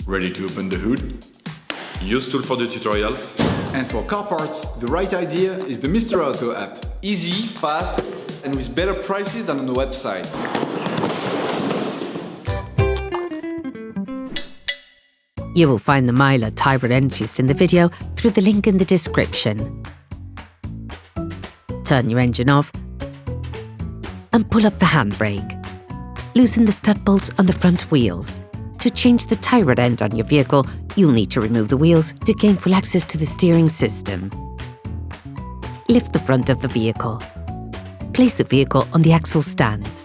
Ready to open the hood? UseTool for the tutorials. And for car parts, the right idea is the Mr. Auto app. Easy, fast, and with better prices than on the website. You will find the Mylar tie rod ends used in the video through the link in the description. Turn your engine off and pull up the handbrake. Loosen the stud bolts on the front wheels. To change the tie rod end on your vehicle, you'll need to remove the wheels to gain full access to the steering system. Lift the front of the vehicle. Place the vehicle on the axle stands.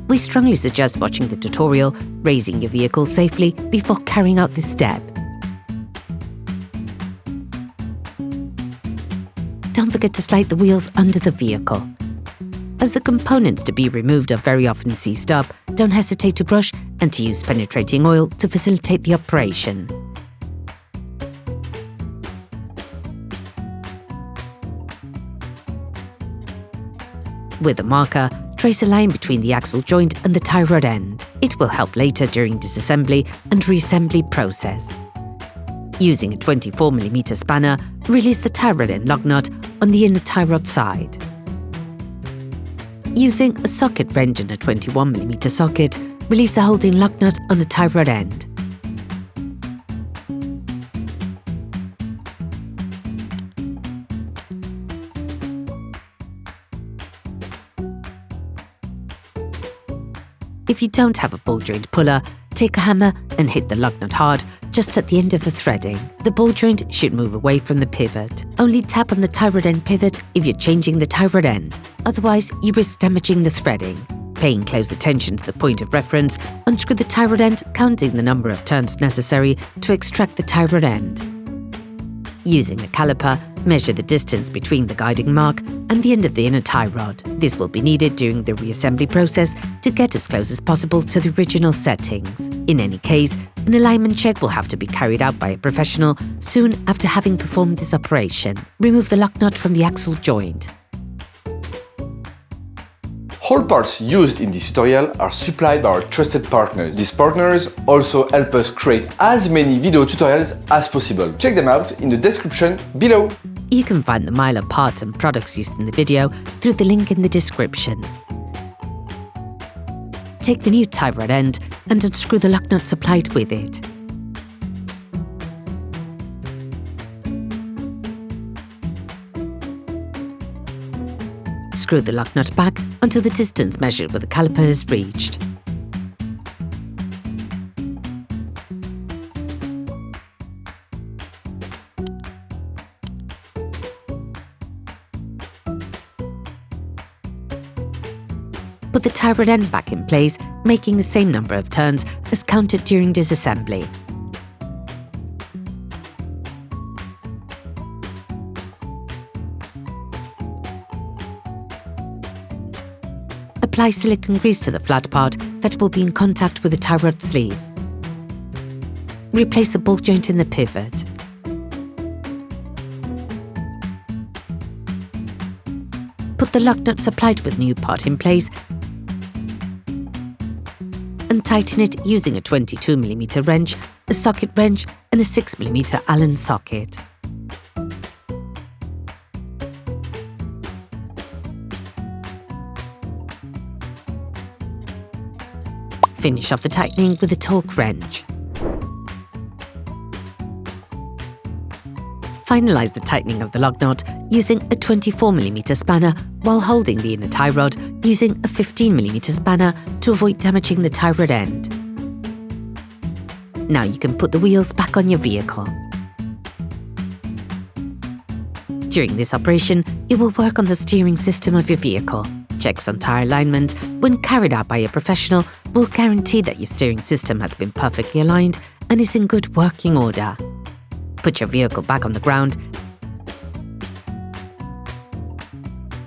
We strongly suggest watching the tutorial, raising your vehicle safely before carrying out this step. Don't forget to slide the wheels under the vehicle. As the components to be removed are very often seized up, don't hesitate to brush and to use penetrating oil to facilitate the operation. With a marker, trace a line between the axle joint and the tie rod end. It will help later during disassembly and reassembly process. Using a 24mm spanner, release the tie rod end lock nut on the inner tie rod side. Using a socket wrench and a 21mm socket, release the holding lock nut on the tie rod end. If you don't have a ball joint puller, take a hammer and hit the lock nut hard just at the end of the threading. The ball joint should move away from the pivot. Only tap on the tie rod end pivot if you're changing the tie rod end. Otherwise, you risk damaging the threading. Paying close attention to the point of reference, unscrew the tie rod end, counting the number of turns necessary to extract the tie rod end. Using a caliper, measure the distance between the guiding mark and the end of the inner tie rod. This will be needed during the reassembly process to get as close as possible to the original settings. In any case, an alignment check will have to be carried out by a professional soon after having performed this operation. Remove the lock nut from the axle joint. All parts used in this tutorial are supplied by our trusted partners. These partners also help us create as many video tutorials as possible. Check them out in the description below. You can find the Mylar parts and products used in the video through the link in the description. Take the new tie rod end and unscrew the lock nut supplied with it. Screw the lock nut back until the distance measured with the caliper is reached. Put the tie rod end back in place, making the same number of turns as counted during disassembly. Apply silicone grease to the flat part that will be in contact with the tie rod sleeve. Replace the ball joint in the pivot. Put the lock nut supplied with new part in place and tighten it using a 22mm wrench, a socket wrench and a 6mm Allen socket. Finish off the tightening with a torque wrench. Finalize the tightening of the lock nut using a 24mm spanner while holding the inner tie rod using a 15mm spanner to avoid damaging the tie rod end. Now you can put the wheels back on your vehicle. During this operation, it will work on the steering system of your vehicle. Checks on tyre alignment, when carried out by a professional, will guarantee that your steering system has been perfectly aligned and is in good working order. Put your vehicle back on the ground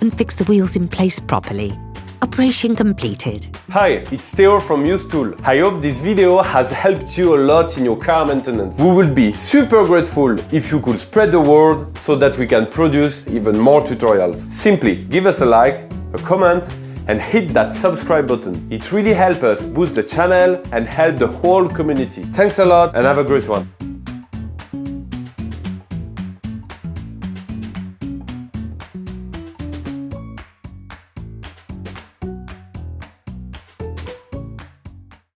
and fix the wheels in place properly. Operation completed. Hi, it's Theo from UseTool. I hope this video has helped you a lot in your car maintenance. We would be super grateful if you could spread the word so that we can produce even more tutorials. Simply give us a like, a comment and hit that subscribe button. It really helps us boost the channel and help the whole community. Thanks a lot and have a great one.